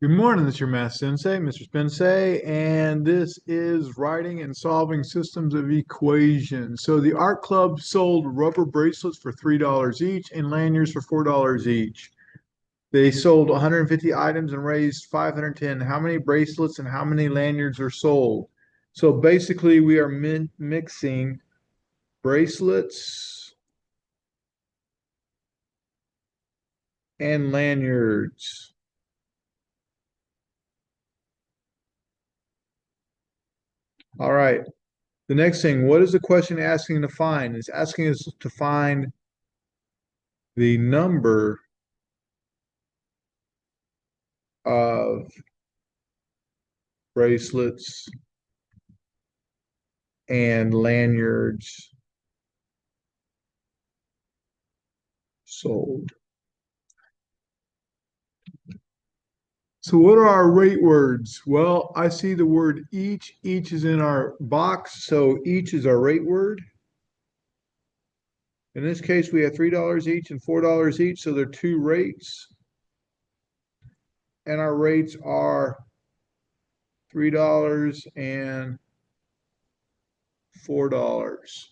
Good morning, this is your Math Sensei, Mr. Spensei, and this is writing and solving systems of equations. So the art club sold rubber bracelets for $3 each and lanyards for $4 each. They sold 150 items and raised 510. How many bracelets and how many lanyards are sold? So basically, we are mixing bracelets and lanyards. All right. The next thing, what is the question asking to find? It's asking us to find the number of bracelets and lanyards sold. So what are our rate words? Well, I see the word each. Each is in our box, so each is our rate word. In this case, we have $3 each and $4 each, so they're two rates. And our rates are $3 and $4.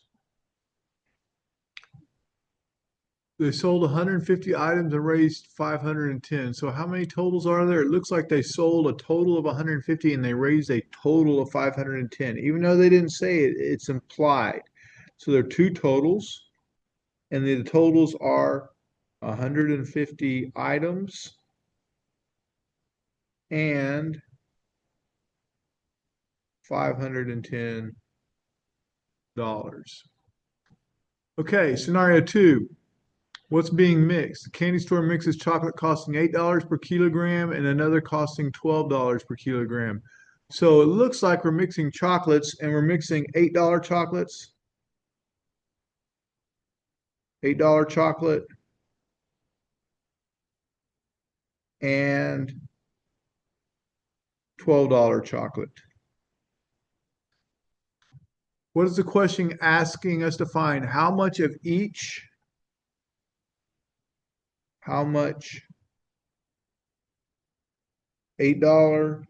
They sold 150 items and raised 510. So how many totals are there? It looks like they sold a total of 150 and they raised a total of 510. Even though they didn't say it, it's implied. So there are two totals, and the totals are 150 items and $510. Okay, scenario two. What's being mixed? The candy store mixes chocolate costing $8 per kilogram and another costing $12 per kilogram. So it looks like we're mixing chocolates and we're mixing $8 chocolates, $8 chocolate, and $12 chocolate. What is the question asking us to find? How much of each? How much $8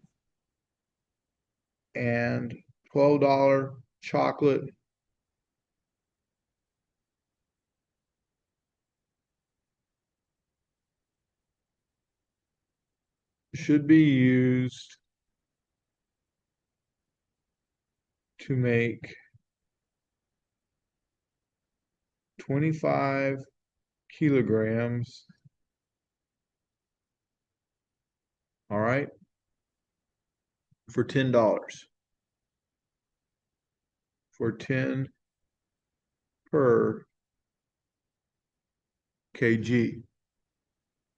and $12 chocolate should be used to make 25 kilograms, all right, for $10. For 10 per kg.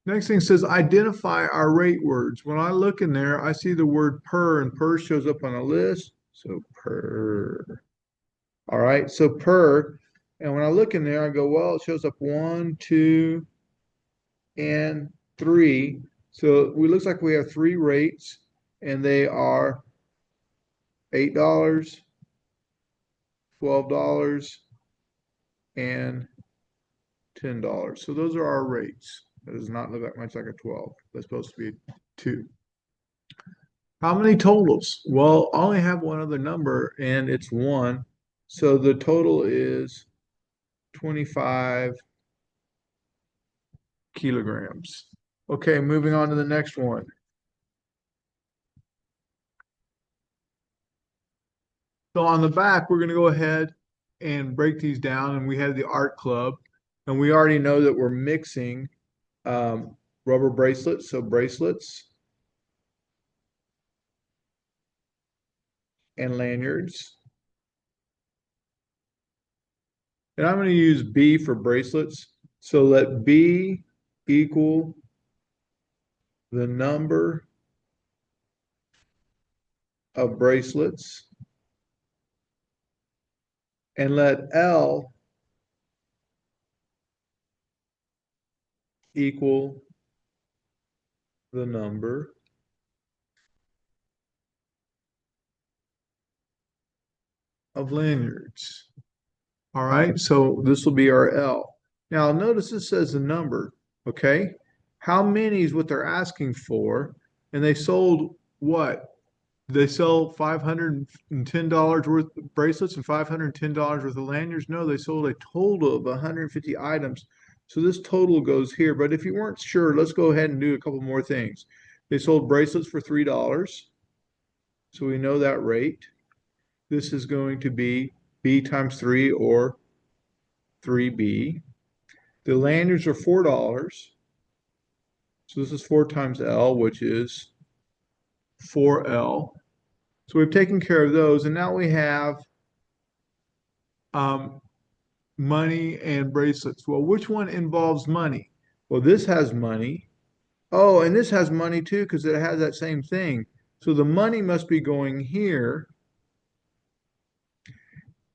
Next thing says identify our rate words. When I look in there, I see the word per, and per shows up on a list. So per. All right, so per. And when I look in there, I go, well, it shows up one, two, and three. So it looks like we have three rates, and they are $8, $12, and $10. So those are our rates. That does not look like much like a 12. That's supposed to be two. How many totals? Well, I only have one other number and it's one. So the total is 25 kilograms. Okay, moving on to the next one. So on the back, we're going to go ahead and break these down. And we have the art club. And we already know that we're mixing rubber bracelets. So bracelets and lanyards. And I'm going to use B for bracelets. So let B equal the number of bracelets and let L equal the number of lanyards. All right, so this will be our L. Now notice this says the number, okay? How many is what they're asking for? And they sold what? They sell $510 worth of bracelets and $510 worth of lanyards? No, they sold a total of 150 items. So this total goes here. But if you weren't sure, let's go ahead and do a couple more things. They sold bracelets for $3. So we know that rate. This is going to be B times 3 or 3B. The lanyards are $4. So this is 4 times L, which is 4L. So we've taken care of those. And now we have um, money and bracelets. Well, which one involves money? Well, this has money. Oh, and this has money too because it has that same thing. So the money must be going here.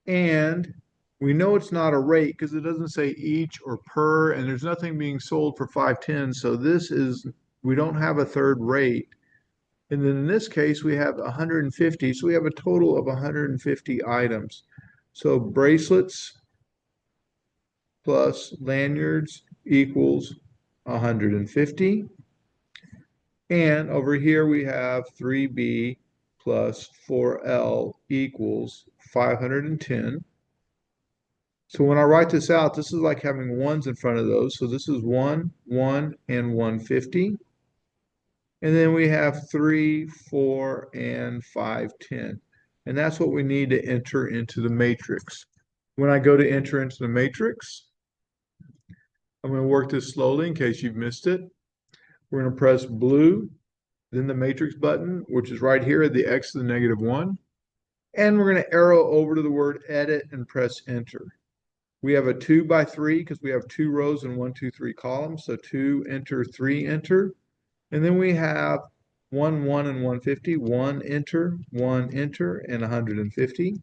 And we know it's not a rate because it doesn't say each or per, and there's nothing being sold for 510. So this is, we don't have a third rate. And then in this case, we have 150. So we have a total of 150 items. So bracelets plus lanyards equals 150. And over here we have 3B plus 4L equals 510. So when I write this out, this is like having ones in front of those. So this is 1, 1, and 150. And then we have 3, 4, and 510. And that's what we need to enter into the matrix. When I go to enter into the matrix, I'm going to work this slowly in case you've missed it. We're going to press blue, then the matrix button, which is right here at the X to the -1. And we're going to arrow over to the word edit and press enter. We have a 2 by 3 because we have 2 rows and 1, 2, 3 columns. So 2, enter, 3, enter. And then we have 1, 1, and 150. 1, enter, 1, enter, and 150.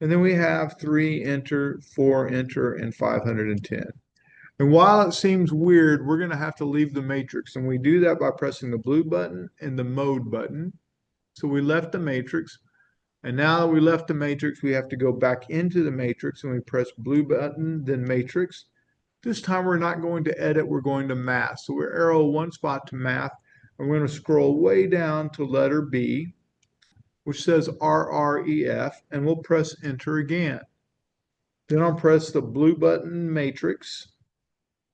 And then we have 3, enter, 4, enter, and 510. And while it seems weird, we're going to have to leave the matrix. And we do that by pressing the blue button and the mode button. So we left the matrix. And now that we left the matrix, we have to go back into the matrix and we press blue button, then matrix. This time we're not going to edit, we're going to math. So we arrow one spot to math. And we're going to scroll way down to letter B, which says RREF, and we'll press enter again. Then I'll press the blue button matrix,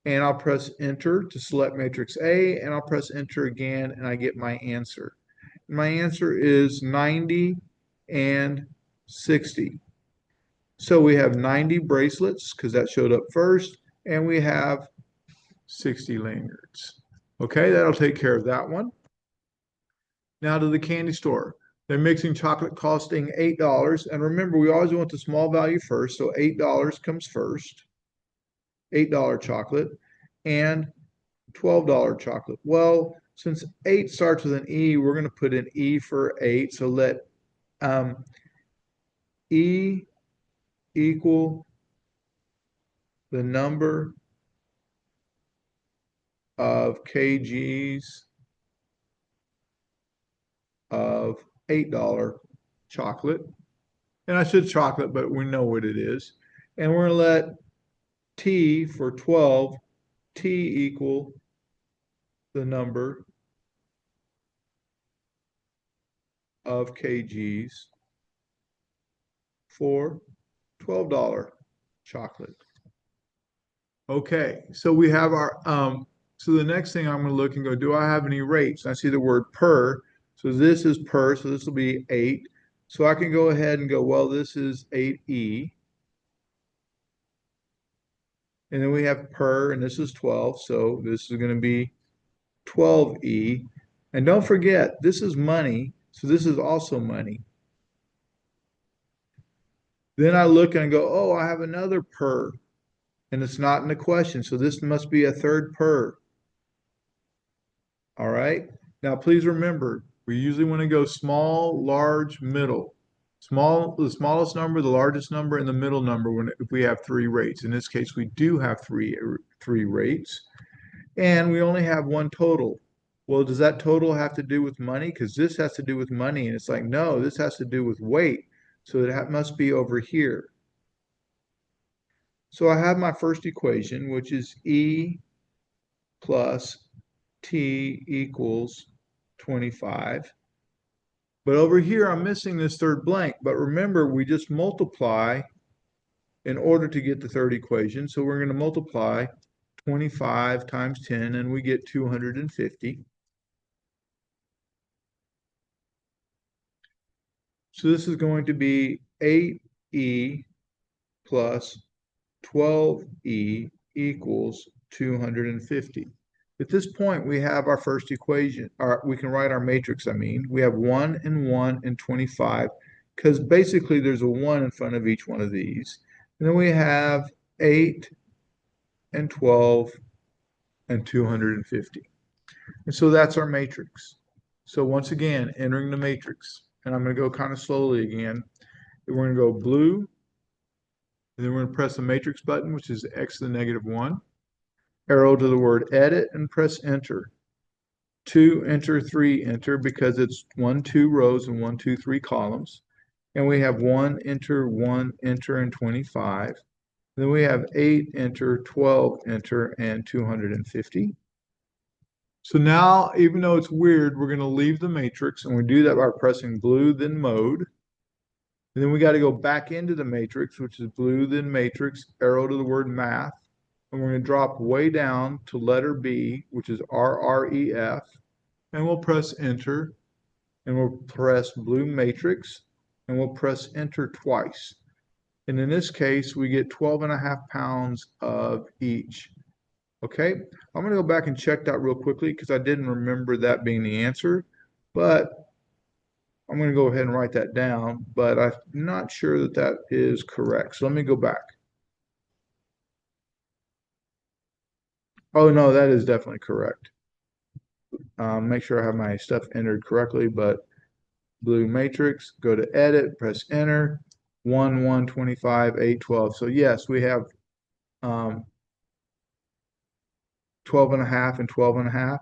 and I'll press enter to select matrix A, and I'll press enter again, and I get my answer. And my answer is 90 and 60. So we have 90 bracelets because that showed up first, and we have 60 lanyards. Okay, that'll take care of that one. Now to the candy store. They're mixing chocolate costing $8. And remember, we always want the small value first. So $8 comes first. $8 chocolate and $12 chocolate. Well, since 8 starts with an E, we're going to put an E for 8. So let E equal the number of kgs of $8 chocolate. And I said chocolate, but we know what it is. And we're going to let T for 12, T equal the number of kgs for $12 chocolate. Okay, so we have our, so the next thing I'm going to look and go, do I have any rates? I see the word per. So this is per, so this will be 8. So I can go ahead and go, well, this is 8E. And then we have per, and this is 12. So this is going to be 12E. And don't forget, this is money. So this is also money. Then I look and I go, oh, I have another per. And it's not in the question. So this must be a third per. All right. Now, please remember, we usually want to go small, large, middle. Small, the smallest number, the largest number, and the middle number when if we have 3 rates. In this case, we do have three rates. And we only have one total. Well, does that total have to do with money? Because this has to do with money. And it's like, no, this has to do with weight. So that must be over here. So I have my first equation, which is E plus T equals 25. But over here, I'm missing this third blank. But remember, we just multiply in order to get the third equation. So we're going to multiply 25 times 10, and we get 250. So this is going to be 8e plus 12e equals 250. At this point, we have our first equation, or we can write our matrix, I mean. We have 1 and 25, because basically there's a 1 in front of each one of these. And then we have 8 and 12 and 250. And so that's our matrix. So once again, entering the matrix. And I'm going to go kind of slowly again. We're going to go blue, and then we're going to press the matrix button, which is x to the negative 1. Arrow to the word edit and press enter. 2, enter, 3, enter, because it's 1, 2 rows and 1, 2, 3 columns. And we have 1, enter, and 25. Then we have 8, enter, 12, enter, and 250. So now, even though it's weird, we're going to leave the matrix, and we do that by pressing blue, then mode. And then we got to go back into the matrix, which is blue, then matrix, arrow to the word math. And we're going to drop way down to letter B, which is RREF. And we'll press enter. And we'll press blue matrix. And we'll press enter twice. And in this case, we get 12.5 pounds of each. Okay, I'm going to go back and check that real quickly because I didn't remember that being the answer. But I'm going to go ahead and write that down. But I'm not sure that that is correct. So let me go back. Oh, no, that is definitely correct. Make sure I have my stuff entered correctly, but blue matrix, go to edit, press enter, 1, 1, 25, 8, 12. So yes, we have 12.5 and 12.5.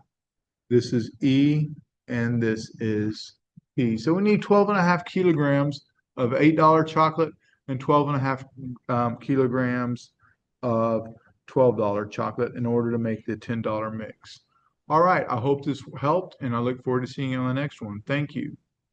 This is E and this is P. So we need 12.5 kilograms of $8 chocolate and 12.5 kilograms of $12 chocolate in order to make the $10 mix. All right, I hope this helped, and I look forward to seeing you on the next one. Thank you.